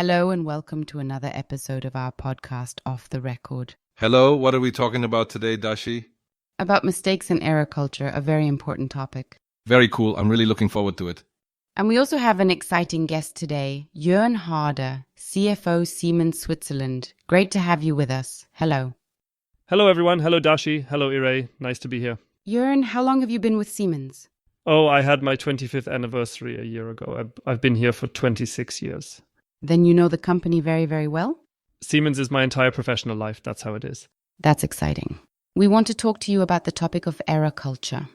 Hello and welcome to another episode of our podcast, Off the Record. Hello, what are we talking about today, Dashi? About mistakes and error culture, a very important topic. Very cool. I'm really looking forward to it. And we also have an exciting guest today, Jörn Harde, CFO Siemens Switzerland. Great to have you with us. Hello. Hello, everyone. Hello, Dashi. Hello, Irene. Nice to be here. Jörn, how long have you been with Siemens? Oh, I had my 25th anniversary a year ago. I've been here for 26 years. Then you know the company very, very well? Siemens is my entire professional life. That's how it is. That's exciting. We want to talk to you about the topic of error culture.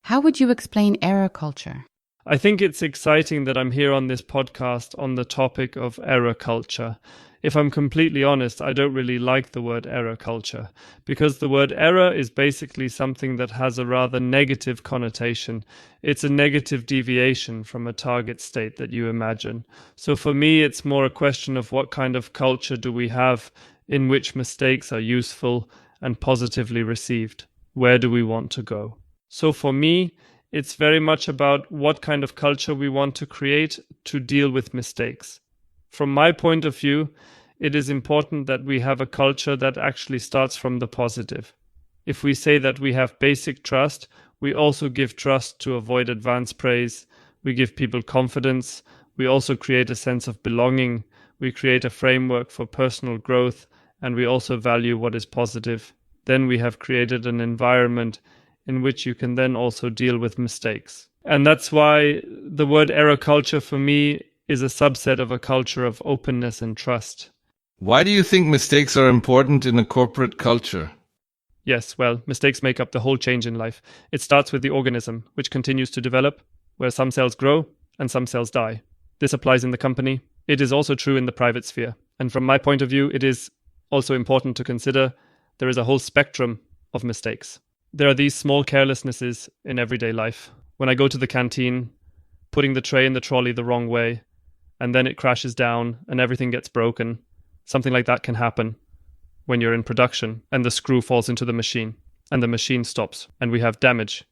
How would you explain error culture? I think it's exciting that I'm here on this podcast on the topic of error culture. If I'm completely honest, I don't really like the word error culture because the word error is basically something that has a rather negative connotation. It's a negative deviation from a target state that you imagine. So for me, it's more a question of what kind of culture do we have in which mistakes are useful and positively received. Where do we want to go? So for me, it's very much about what kind of culture we want to create to deal with mistakes. From my point of view, it is important that we have a culture that actually starts from the positive. If we say that we have basic trust, we also give trust to avoid advanced praise. We give people confidence. We also create a sense of belonging. We create a framework for personal growth, and we also value what is positive. Then we have created an environment in which you can then also deal with mistakes. And that's why the word error culture for me is a subset of a culture of openness and trust. Why do you think mistakes are important in a corporate culture? Yes, well, mistakes make up the whole change in life. It starts with the organism, which continues to develop, where some cells grow and some cells die. This applies in the company. It is also true in the private sphere. And from my point of view, it is also important to consider there is a whole spectrum of mistakes. There are these small carelessnesses in everyday life. When I go to the canteen, putting the tray in the trolley the wrong way, and then it crashes down and everything gets broken. Something like that can happen when you're in production and the screw falls into the machine and the machine stops and we have damage,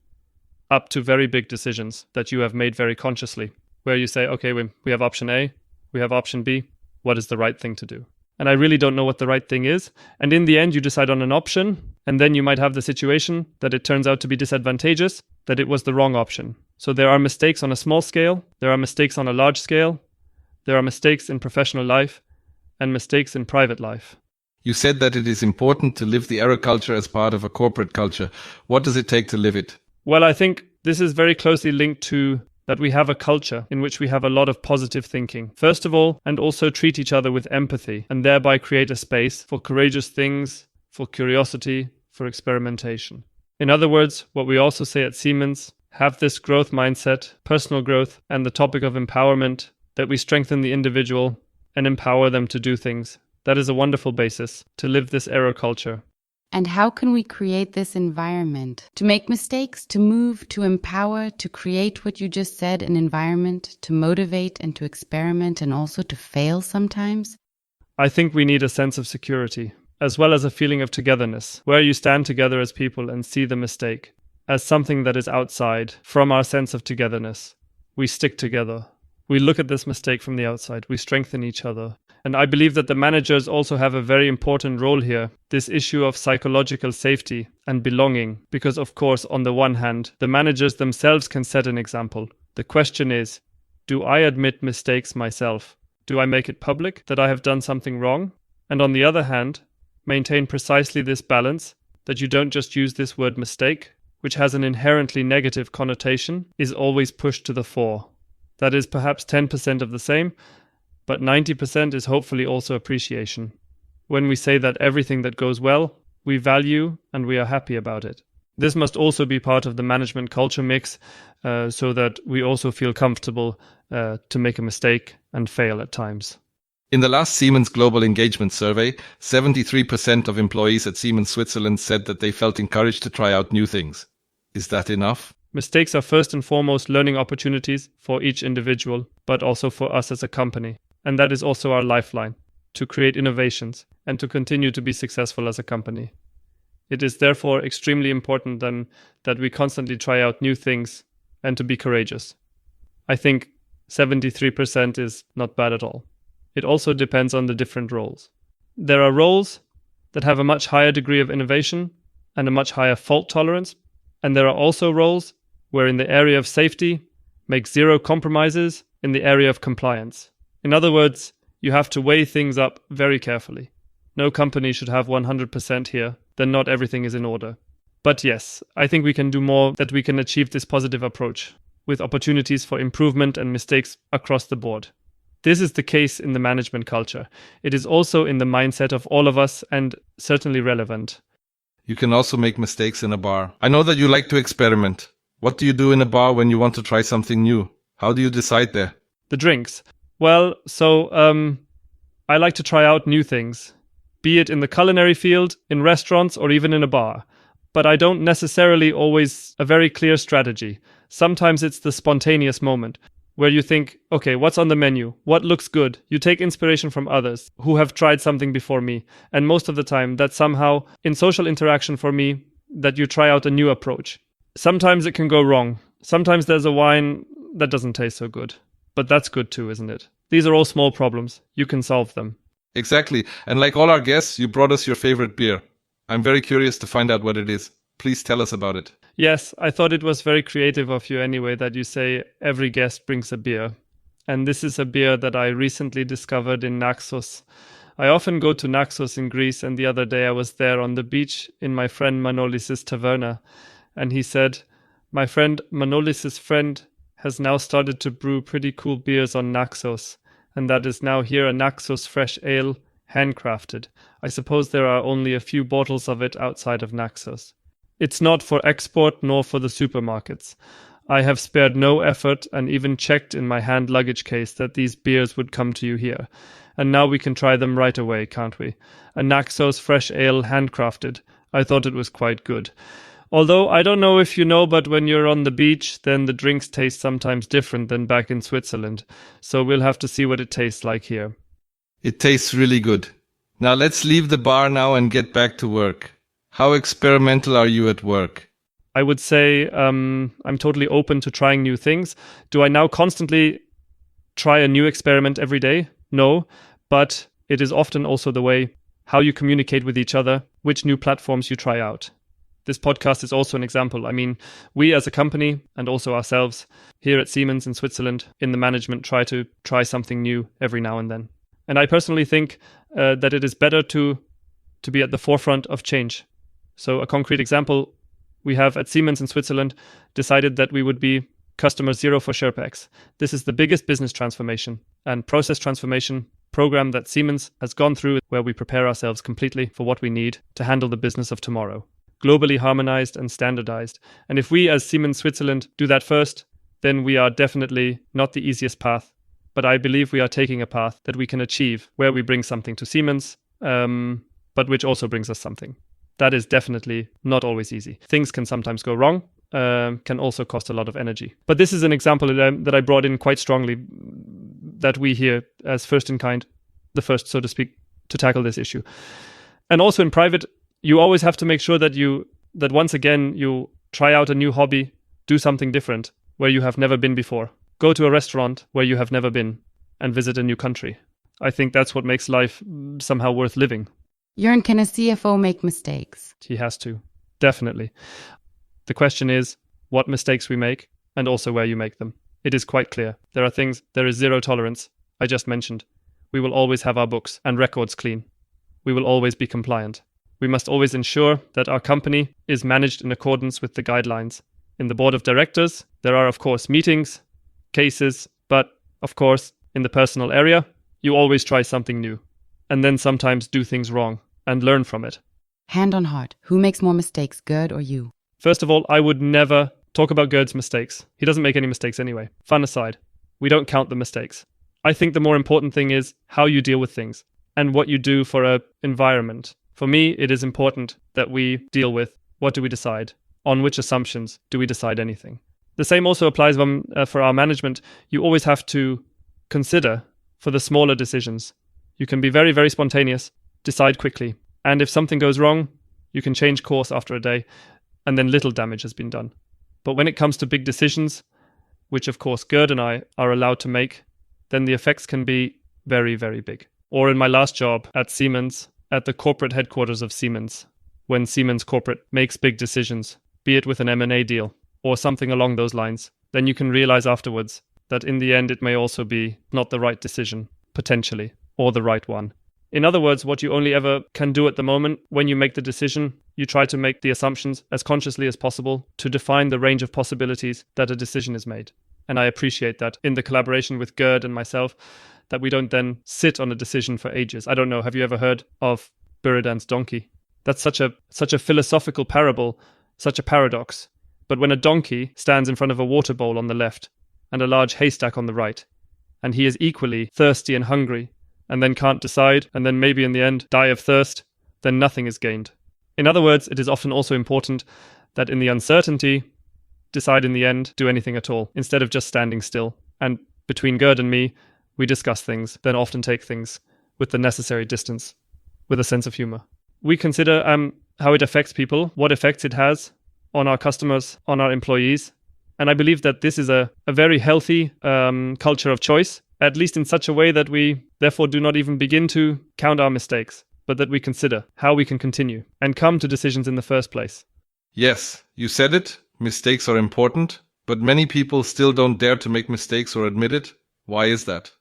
up to very big decisions that you have made very consciously, where you say, okay, we have option A, we have option B, what is the right thing to do? And I really don't know what the right thing is. And in the end, you decide on an option, and then you might have the situation that it turns out to be disadvantageous, that it was the wrong option. So there are mistakes on a small scale, there are mistakes on a large scale, there are mistakes in professional life, and mistakes in private life. You said that it is important to live the error culture as part of a corporate culture. What does it take to live it? Well, I think this is very closely linked to that we have a culture in which we have a lot of positive thinking, first of all, and also treat each other with empathy, and thereby create a space for courageous things, for curiosity, for experimentation. In other words, what we also say at Siemens, have this growth mindset, personal growth, and the topic of empowerment, that we strengthen the individual and empower them to do things. That is a wonderful basis to live this error culture. And how can we create this environment to make mistakes, to move, to empower, to create what you just said, an environment to motivate and to experiment and also to fail sometimes? I think we need a sense of security, as well as a feeling of togetherness, where you stand together as people and see the mistake as something that is outside from our sense of togetherness. We stick together. We look at this mistake from the outside. We strengthen each other. And I believe that the managers also have a very important role here, this issue of psychological safety and belonging, because of course, on the one hand, the managers themselves can set an example. The question is, do I admit mistakes myself? Do I make it public that I have done something wrong? And on the other hand, maintain precisely this balance, that you don't just use this word mistake, which has an inherently negative connotation, is always pushed to the fore. That is perhaps 10% of the same, but 90% is hopefully also appreciation. When we say that everything that goes well, we value and we are happy about it. This must also be part of the management culture mix, so that we also feel comfortable to make a mistake and fail at times. In the last Siemens Global Engagement Survey, 73% of employees at Siemens Switzerland said that they felt encouraged to try out new things. Is that enough? Mistakes are first and foremost learning opportunities for each individual, but also for us as a company. And that is also our lifeline, to create innovations and to continue to be successful as a company. It is therefore extremely important then that we constantly try out new things and to be courageous. I think 73% is not bad at all. It also depends on the different roles. There are roles that have a much higher degree of innovation and a much higher fault tolerance. And there are also roles where in the area of safety, make zero compromises in the area of compliance. In other words, you have to weigh things up very carefully. No company should have 100% here, then not everything is in order. But yes, I think we can do more, that we can achieve this positive approach with opportunities for improvement and mistakes across the board. This is the case in the management culture. It is also in the mindset of all of us and certainly relevant. You can also make mistakes in a bar. I know that you like to experiment. What do you do in a bar when you want to try something new? How do you decide there? The drinks. Well, I like to try out new things, be it in the culinary field, in restaurants, or even in a bar. But I don't necessarily always a very clear strategy. Sometimes it's the spontaneous moment where you think, okay, what's on the menu? What looks good? You take inspiration from others who have tried something before me. And most of the time, that's somehow in social interaction for me that you try out a new approach. Sometimes it can go wrong. Sometimes there's a wine that doesn't taste so good. But that's good too, isn't it? These are all small problems. You can solve them. Exactly. And like all our guests, you brought us your favorite beer. I'm very curious to find out what it is. Please tell us about it. Yes, I thought it was very creative of you anyway that you say every guest brings a beer. And this is a beer that I recently discovered in Naxos. I often go to Naxos in Greece, and the other day I was there on the beach in my friend Manolis's taverna. And he said, my friend Manolis's friend has now started to brew pretty cool beers on Naxos. And that is now here a Naxos fresh ale, handcrafted. I suppose there are only a few bottles of it outside of Naxos. It's not for export nor for the supermarkets. I have spared no effort and even checked in my hand luggage case that these beers would come to you here. And now we can try them right away, can't we? A Naxos fresh ale handcrafted. I thought it was quite good. Although I don't know if you know, but when you're on the beach, then the drinks taste sometimes different than back in Switzerland. So we'll have to see what it tastes like here. It tastes really good. Now let's leave the bar now and get back to work. How experimental are you at work? I would say I'm totally open to trying new things. Do I now constantly try a new experiment every day? No, but it is often also the way how you communicate with each other, which new platforms you try out. This podcast is also an example. I mean, we as a company and also ourselves here at Siemens in Switzerland in the management try something new every now and then. And I personally think that it is better to be at the forefront of change. So a concrete example, we have at Siemens in Switzerland decided that we would be customer zero for SharePacks. This is the biggest business transformation and process transformation program that Siemens has gone through, where we prepare ourselves completely for what we need to handle the business of tomorrow. Globally harmonized and standardized. And if we as Siemens Switzerland do that first, then we are definitely not the easiest path. But I believe we are taking a path that we can achieve where we bring something to Siemens, but which also brings us something. That is definitely not always easy. Things can sometimes go wrong, can also cost a lot of energy. But this is an example that I brought in quite strongly, that we here as first in kind, the first, so to speak, to tackle this issue. And also in private, you always have to make sure that once again, you try out a new hobby, do something different where you have never been before. Go to a restaurant where you have never been and visit a new country. I think that's what makes life somehow worth living. Jörn, can a CFO make mistakes? He has to, definitely. The question is what mistakes we make and also where you make them. It is quite clear. There is zero tolerance. I just mentioned. We will always have our books and records clean. We will always be compliant. We must always ensure that our company is managed in accordance with the guidelines. In the board of directors, there are, of course, meetings, cases, but, of course, in the personal area, you always try something new and then sometimes do things wrong and learn from it. Hand on heart, who makes more mistakes, Gerd or you? First of all, I would never talk about Gerd's mistakes. He doesn't make any mistakes anyway. Fun aside, we don't count the mistakes. I think the more important thing is how you deal with things and what you do for an environment. For me, it is important that we deal with what do we decide? On which assumptions do we decide anything? The same also applies for our management. You always have to consider for the smaller decisions. You can be very, very spontaneous, decide quickly. And if something goes wrong, you can change course after a day, and then little damage has been done. But when it comes to big decisions, which of course Gerd and I are allowed to make, then the effects can be very, very big. Or in my last job at Siemens, at the corporate headquarters of Siemens, when Siemens corporate makes big decisions, be it with an M&A deal or something along those lines, then you can realize afterwards that in the end it may also be not the right decision, potentially, or the right one. In other words, what you only ever can do at the moment when you make the decision, you try to make the assumptions as consciously as possible to define the range of possibilities that a decision is made. And I appreciate that in the collaboration with Gerd and myself, that we don't then sit on a decision for ages. I don't know, have you ever heard of Buridan's donkey? That's such a philosophical parable, such a paradox. But when a donkey stands in front of a water bowl on the left and a large haystack on the right, and he is equally thirsty and hungry, and then can't decide, and then maybe in the end die of thirst, then nothing is gained. In other words, it is often also important that in the uncertainty, decide in the end, do anything at all, instead of just standing still. And between Gerd and me, we discuss things, then often take things with the necessary distance, with a sense of humor. We consider how it affects people, what effects it has on our customers, on our employees. And I believe that this is a very healthy culture of choice, at least in such a way that we therefore do not even begin to count our mistakes, but that we consider how we can continue and come to decisions in the first place. Yes, you said it. Mistakes are important, but many people still don't dare to make mistakes or admit it. Why is that?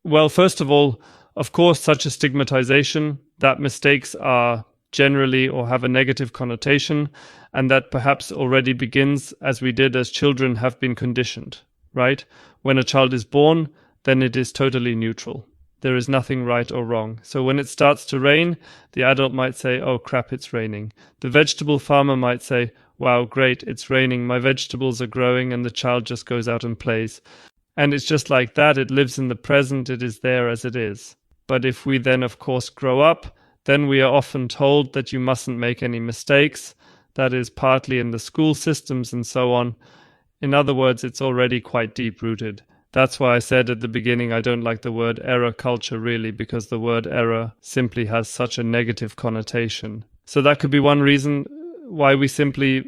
Well, first of all, of course, such a stigmatization that mistakes are generally or have a negative connotation, and that perhaps already begins as we did as children have been conditioned, right? When a child is born, then it is totally neutral. There is nothing right or wrong. So when it starts to rain, the adult might say, oh crap, it's raining. The vegetable farmer might say, wow, great, it's raining, my vegetables are growing, and the child just goes out and plays. And it's just like that, it lives in the present, it is there as it is. But if we then, of course, grow up, then we are often told that you mustn't make any mistakes. That is partly in the school systems and so on. In other words, it's already quite deep-rooted. That's why I said at the beginning I don't like the word error culture really, because the word error simply has such a negative connotation. So that could be one reason why we simply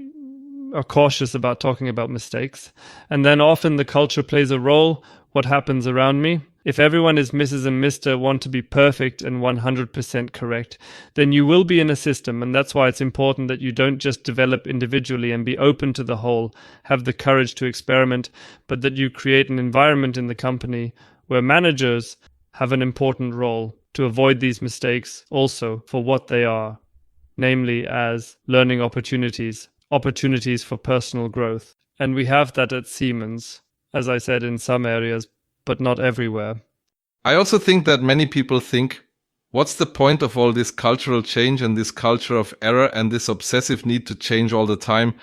are cautious about talking about mistakes. And then often the culture plays a role, what happens around me. If everyone is Mrs. and Mr. want to be perfect and 100% correct, then you will be in a system. And that's why it's important that you don't just develop individually and be open to the whole, have the courage to experiment, but that you create an environment in the company where managers have an important role to avoid these mistakes also for what they are, namely as learning opportunities for personal growth. And we have that at Siemens, as I said, in some areas, but not everywhere. I also think that many people think, what's the point of all this cultural change and this culture of error and this obsessive need to change all the time?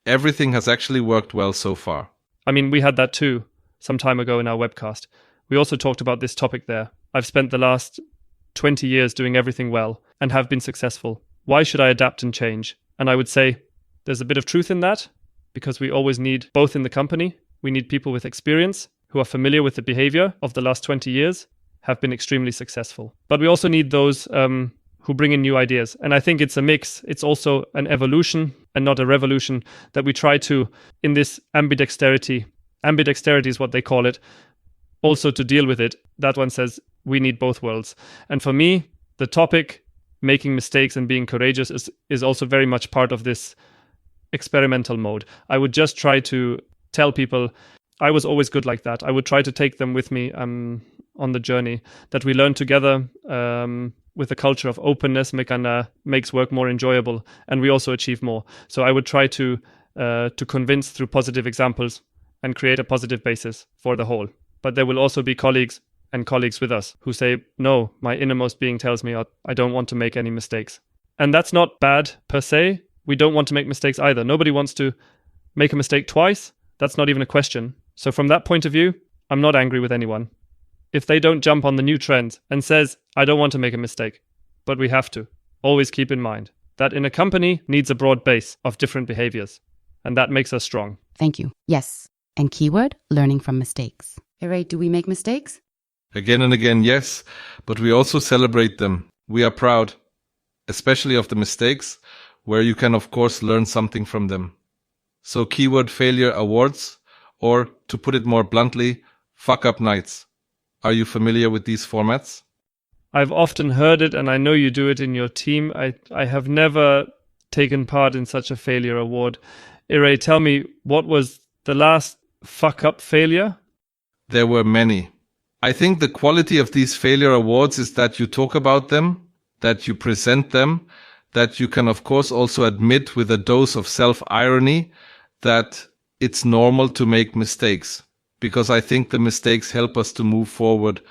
Everything has actually worked well so far. I mean, we had that too some time ago in our webcast. We also talked about this topic there. I've spent the last 20 years doing everything well and have been successful. Why should I adapt and change? And I would say there's a bit of truth in that, because we always need both in the company. We need people with experience who are familiar with the behavior of the last 20 years, have been extremely successful. But we also need those who bring in new ideas. And I think it's a mix. It's also an evolution and not a revolution that we try to, in this ambidexterity is what they call it, also to deal with it. That one says we need both worlds. And for me, the topic, making mistakes and being courageous, is also very much part of this experimental mode. I would just try to tell people, I was always good like that. I would try to take them with me on the journey, that we learn together with a culture of openness makes work more enjoyable, and we also achieve more. So I would try to convince through positive examples and create a positive basis for the whole. But there will also be colleagues with us who say, no, my innermost being tells me I don't want to make any mistakes. And that's not bad per se. We don't want to make mistakes either. Nobody wants to make a mistake twice. That's not even a question. So from that point of view, I'm not angry with anyone. If they don't jump on the new trend and says, I don't want to make a mistake, but we have to, always keep in mind that in a company needs a broad base of different behaviors, and that makes us strong. Thank you. Yes. And keyword, learning from mistakes. Ray, do we make mistakes? Again and again, yes, but we also celebrate them. We are proud, especially of the mistakes, where you can of course learn something from them. So keyword failure awards, or to put it more bluntly, fuck up nights, Are you familiar with these formats? I've often heard it, and I know you do it in your team. I have never taken part in such a failure award. Ire, tell me, what was the last fuck-up failure? There were many. I think the quality of these failure awards is that you talk about them, that you present them, that you can, of course, also admit with a dose of self-irony that it's normal to make mistakes, because I think the mistakes help us to move forward.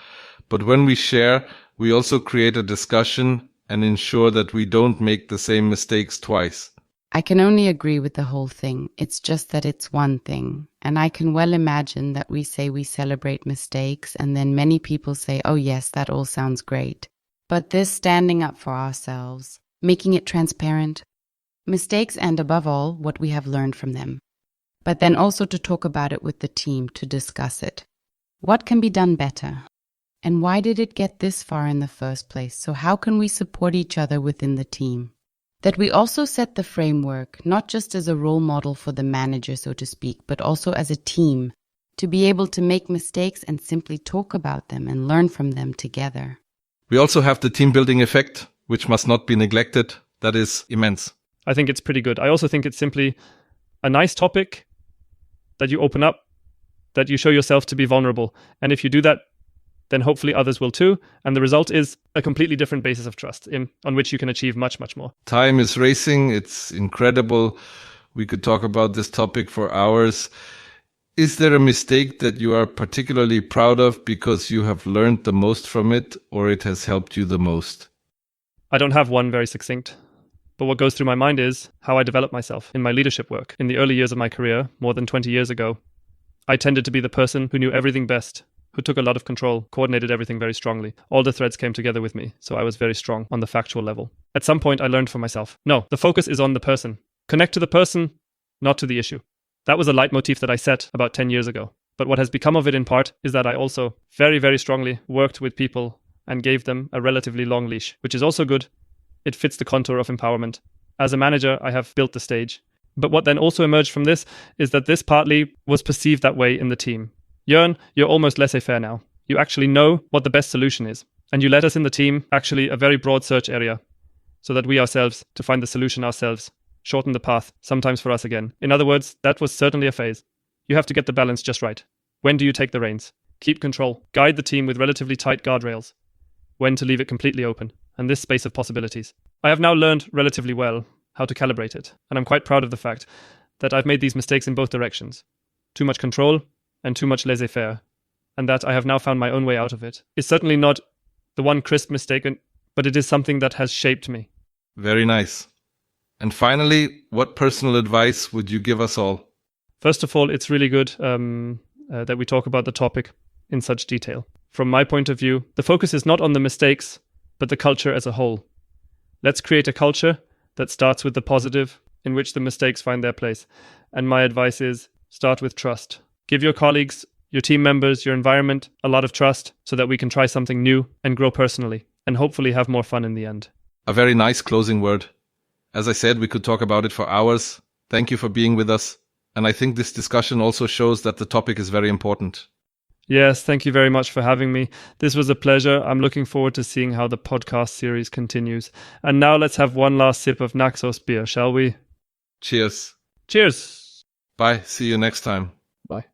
But when we share, we also create a discussion and ensure that we don't make the same mistakes twice. I can only agree with the whole thing. It's just that it's one thing. And I can well imagine that we say we celebrate mistakes, and then many people say, oh yes, that all sounds great. But this standing up for ourselves, making it transparent, mistakes and above all, what we have learned from them. But then also to talk about it with the team, to discuss it. What can be done better? And why did it get this far in the first place? So how can we support each other within the team? That we also set the framework, not just as a role model for the manager, so to speak, but also as a team, to be able to make mistakes and simply talk about them and learn from them together. We also have the team building effect, which must not be neglected. That is immense. I think it's pretty good. I also think it's simply a nice topic that you open up, that you show yourself to be vulnerable. And if you do that, then hopefully others will too. And the result is a completely different basis of trust on which you can achieve much, much more. Time is racing. It's incredible. We could talk about this topic for hours. Is there a mistake that you are particularly proud of because you have learned the most from it, or it has helped you the most? I don't have one very succinct. But what goes through my mind is how I developed myself in my leadership work. In the early years of my career, more than 20 years ago, I tended to be the person who knew everything best, who took a lot of control, coordinated everything very strongly. All the threads came together with me, so I was very strong on the factual level. At some point, I learned for myself, no, the focus is on the person. Connect to the person, not to the issue. That was a leitmotif that I set about 10 years ago. But what has become of it in part is that I also very, very strongly worked with people and gave them a relatively long leash, which is also good. It fits the contour of empowerment. As a manager, I have built the stage. But what then also emerged from this is that this partly was perceived that way in the team. Jörn, you're almost laissez-faire now. You actually know what the best solution is. And you let us in the team actually a very broad search area so that we ourselves, to find the solution ourselves, shorten the path, sometimes for us again. In other words, that was certainly a phase. You have to get the balance just right. When do you take the reins? Keep control. Guide the team with relatively tight guardrails. When to leave it completely open. And this space of possibilities. I have now learned relatively well how to calibrate it. And I'm quite proud of the fact that I've made these mistakes in both directions. Too much control and too much laissez-faire. And that I have now found my own way out of it. It's certainly not the one crisp mistake, but it is something that has shaped me. Very nice. And finally, what personal advice would you give us all? First of all, it's really good that we talk about the topic in such detail. From my point of view, the focus is not on the mistakes, but the culture as a whole. Let's create a culture that starts with the positive, in which the mistakes find their place. And my advice is, start with trust. Give your colleagues, your team members, your environment a lot of trust so that we can try something new and grow personally and hopefully have more fun in the end. A very nice closing word. As I said, we could talk about it for hours. Thank you for being with us. And I think this discussion also shows that the topic is very important. Yes, thank you very much for having me. This was a pleasure. I'm looking forward to seeing how the podcast series continues. And now let's have one last sip of Naxos beer, shall we? Cheers. Cheers. Bye. See you next time. Bye.